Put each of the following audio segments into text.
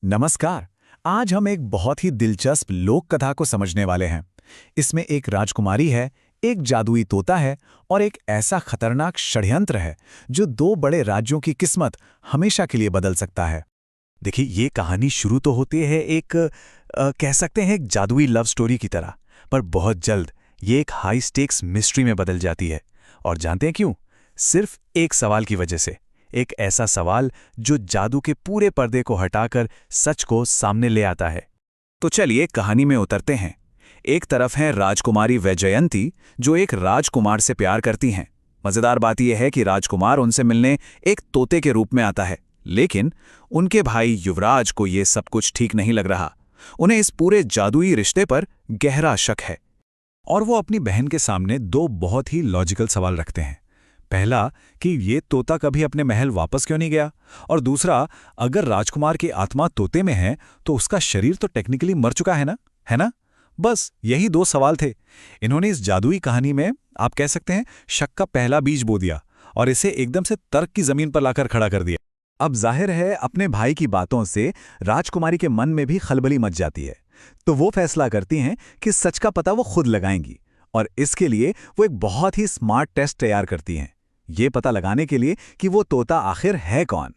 नमस्कार। आज हम एक बहुत ही दिलचस्प लोक कथा को समझने वाले हैं। इसमें एक राजकुमारी है, एक जादुई तोता है और एक ऐसा खतरनाक षड्यंत्र है जो दो बड़े राज्यों की किस्मत हमेशा के लिए बदल सकता है। देखिए, ये कहानी शुरू तो होती है कह सकते हैं एक जादुई लव स्टोरी की तरह, पर बहुत जल्द ये एक हाई स्टेक्स मिस्ट्री में बदल जाती है। और जानते हैं क्यों? सिर्फ एक सवाल की वजह से। एक ऐसा सवाल जो जादू के पूरे पर्दे को हटाकर सच को सामने ले आता है। तो चलिए कहानी में उतरते हैं। एक तरफ है राजकुमारी वैजयंती, जो एक राजकुमार से प्यार करती हैं। मजेदार बात यह है कि राजकुमार उनसे मिलने एक तोते के रूप में आता है, लेकिन उनके भाई युवराज को यह सब कुछ ठीक नहीं लग रहा। उन्हें इस पूरे जादुई रिश्ते पर गहरा शक है और वो अपनी बहन के सामने दो बहुत ही लॉजिकल सवाल रखते हैं। पहला कि ये तोता कभी अपने महल वापस क्यों नहीं गया, और दूसरा, अगर राजकुमार की आत्मा तोते में है तो उसका शरीर तो टेक्निकली मर चुका है ना? बस यही दो सवाल थे। इन्होंने इस जादुई कहानी में, आप कह सकते हैं, शक का पहला बीज बो दिया और इसे एकदम से तर्क की जमीन पर लाकर खड़ा कर दिया। अब जाहिर है, अपने भाई की बातों से राजकुमारी के मन में भी खलबली मच जाती है, तो वो फैसला करती हैं कि सच का पता वो खुद लगाएंगी। और इसके लिए वो एक बहुत ही स्मार्ट टेस्ट तैयार करती हैं, ये पता लगाने के लिए कि वो तोता आखिर है कौन।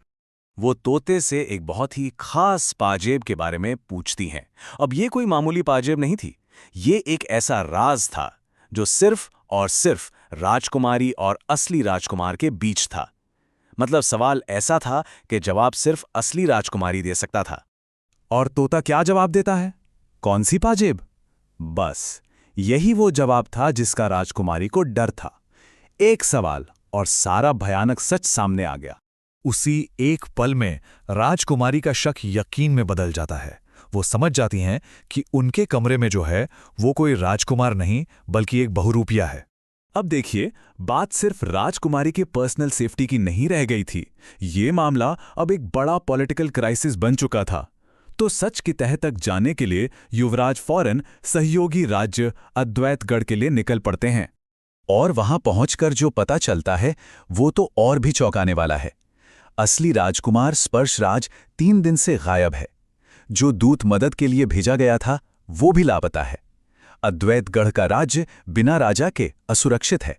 वो तोते से एक बहुत ही खास पाजेब के बारे में पूछती हैं। अब ये कोई मामूली पाजेब नहीं थी, ये एक ऐसा राज था जो सिर्फ और सिर्फ राजकुमारी और असली राजकुमार के बीच था। मतलब सवाल ऐसा था कि जवाब सिर्फ असली राजकुमारी दे सकता था। और तोता क्या जवाब देता है? कौन सी पाजेब? बस यही वो जवाब था जिसका राजकुमारी को डर था। एक सवाल और सारा भयानक सच सामने आ गया। उसी एक पल में राजकुमारी का शक यकीन में बदल जाता है। वो समझ जाती हैं कि उनके कमरे में जो है वो कोई राजकुमार नहीं बल्कि एक बहुरूपिया है। अब देखिए, बात सिर्फ राजकुमारी के पर्सनल सेफ्टी की नहीं रह गई थी। ये मामला अब एक बड़ा पॉलिटिकल क्राइसिस बन चुका था। तो सच की तह तक जाने के लिए युवराज फौरन सहयोगी राज्य अद्वैतगढ़ के लिए निकल पड़ते हैं। और वहां पहुंचकर जो पता चलता है वो तो और भी चौंकाने वाला है। असली राजकुमार स्पर्शराज 3 दिन से गायब है। जो दूत मदद के लिए भेजा गया था वो भी लापता है। अद्वैतगढ़ का राज्य बिना राजा के असुरक्षित है।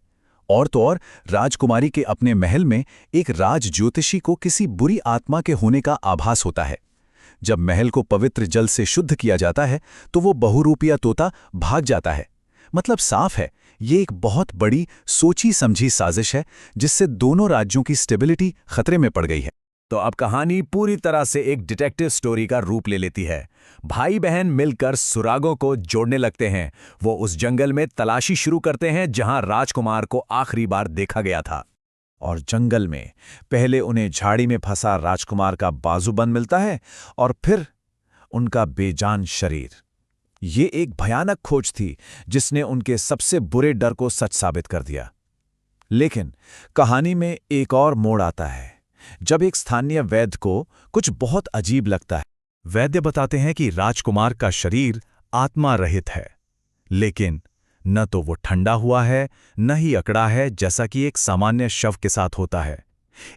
और तो और राजकुमारी के अपने महल में एक राज ज्योतिषी को किसी बुरी आत्मा के होने का आभास होता है। जब महल को पवित्र जल से शुद्ध किया जाता है तो वो बहुरूपिया तोता भाग जाता है। मतलब साफ है, ये एक बहुत बड़ी सोची समझी साजिश है जिससे दोनों राज्यों की स्टेबिलिटी खतरे में पड़ गई है। तो अब कहानी पूरी तरह से एक डिटेक्टिव स्टोरी का रूप ले लेती है। भाई बहन मिलकर सुरागों को जोड़ने लगते हैं। वो उस जंगल में तलाशी शुरू करते हैं जहां राजकुमार को आखिरी बार देखा गया था। और जंगल में पहले उन्हें झाड़ी में फंसा राजकुमार का बाजूबंद मिलता है और फिर उनका बेजान शरीर। ये एक भयानक खोज थी जिसने उनके सबसे बुरे डर को सच साबित कर दिया। लेकिन कहानी में एक और मोड़ आता है जब एक स्थानीय वैद्य को कुछ बहुत अजीब लगता है। वैद्य बताते हैं कि राजकुमार का शरीर आत्मा रहित है, लेकिन न तो वो ठंडा हुआ है न ही अकड़ा है जैसा कि एक सामान्य शव के साथ होता है।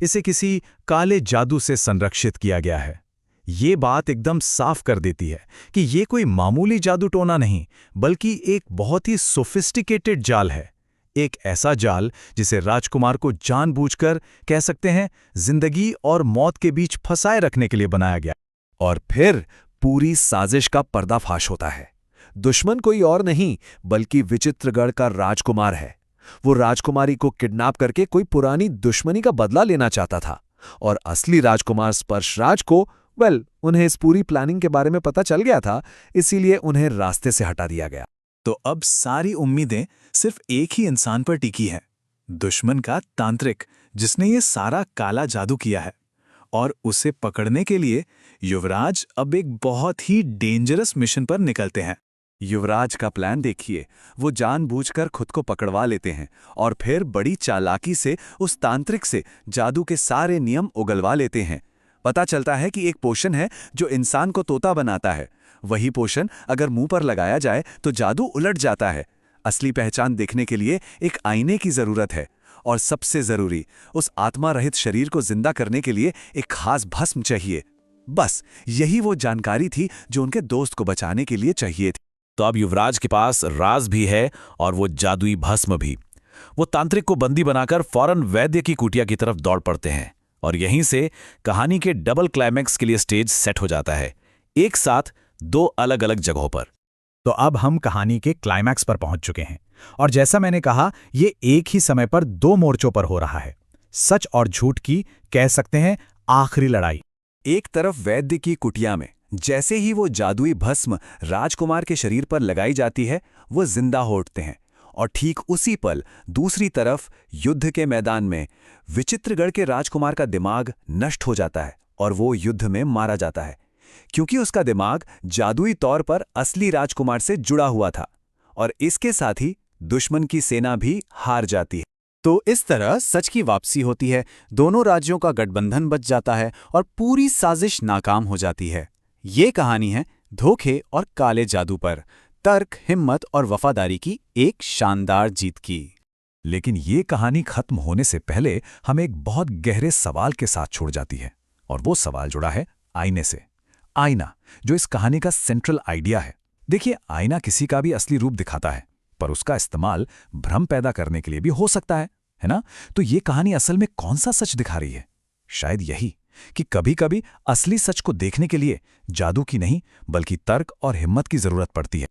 इसे किसी काले जादू से संरक्षित किया गया है। ये बात एकदम साफ कर देती है कि ये कोई मामूली जादू टोना नहीं बल्कि एक बहुत ही सोफिस्टिकेटेड जाल है। एक ऐसा जाल जिसे राजकुमार को जानबूझकर, कह सकते हैं, जिंदगी और मौत के बीच फंसाए रखने के लिए बनाया गया। और फिर पूरी साजिश का पर्दाफाश होता है। दुश्मन कोई और नहीं बल्कि विचित्रगढ़ का राजकुमार है। वो राजकुमारी को किडनैप करके कोई पुरानी दुश्मनी का बदला लेना चाहता था। और असली राजकुमार स्पर्शराज को, उन्हें इस पूरी प्लानिंग के बारे में पता चल गया था, इसीलिए उन्हें रास्ते से हटा दिया गया। तो अब सारी उम्मीदें सिर्फ एक ही इंसान पर टिकी हैं, दुश्मन का तांत्रिक जिसने ये सारा काला जादू किया है। और उसे पकड़ने के लिए युवराज अब एक बहुत ही डेंजरस मिशन पर निकलते हैं। युवराज का प्लान देखिए, वो जानबूझकर खुद को पकड़वा लेते हैं और फिर बड़ी चालाकी से उस तांत्रिक से जादू के सारे नियम उगलवा लेते हैं। पता चलता है कि एक पोशन है जो इंसान को तोता बनाता है। वही पोशन अगर मुंह पर लगाया जाए तो जादू उलट जाता है। असली पहचान देखने के लिए एक आईने की जरूरत है और सबसे जरूरी, उस आत्मा रहित शरीर को जिंदा करने के लिए एक खास भस्म चाहिए। बस यही वो जानकारी थी जो उनके दोस्त को बचाने के लिए चाहिए थी। तो अब युवराज के पास राज भी है और वो जादुई भस्म भी। वो तांत्रिक को बंदी बनाकर फौरन वैद्य की कुटिया की तरफ दौड़ पड़ते हैं और यहीं से कहानी के डबल क्लाइमैक्स के लिए स्टेज सेट हो जाता है, एक साथ दो अलग अलग जगहों पर। तो अब हम कहानी के क्लाइमैक्स पर पहुंच चुके हैं और जैसा मैंने कहा, ये एक ही समय पर दो मोर्चों पर हो रहा है। सच और झूठ की, कह सकते हैं, आखिरी लड़ाई। एक तरफ वैद्य की कुटिया में जैसे ही वो जादुई भस्म राजकुमार के शरीर पर लगाई जाती है, वो जिंदा हो उठते हैं। और ठीक उसी पल दूसरी तरफ युद्ध के मैदान में विचित्रगढ़ के राजकुमार का दिमाग नष्ट हो जाता है और वो युद्ध में मारा जाता है, क्योंकि उसका दिमाग जादुई तौर पर असली राजकुमार से जुड़ा हुआ था। और इसके साथ ही दुश्मन की सेना भी हार जाती है। तो इस तरह सच की वापसी होती है, दोनों राज्यों का गठबंधन बच जाता है और पूरी साजिश नाकाम हो जाती है। ये कहानी है धोखे और काले जादू पर, तर्क, हिम्मत और वफादारी की एक शानदार जीत की। लेकिन ये कहानी खत्म होने से पहले हमें एक बहुत गहरे सवाल के साथ छोड़ जाती है, और वो सवाल जुड़ा है आईने से। आईना, जो इस कहानी का सेंट्रल आइडिया है। देखिए, आईना किसी का भी असली रूप दिखाता है, पर उसका इस्तेमाल भ्रम पैदा करने के लिए भी हो सकता है ना? तो ये कहानी असल में कौन सा सच दिखा रही है? शायद यही कि कभी-कभी असली सच को देखने के लिए जादू की नहीं, बल्कि तर्क और हिम्मत की जरूरत पड़ती है।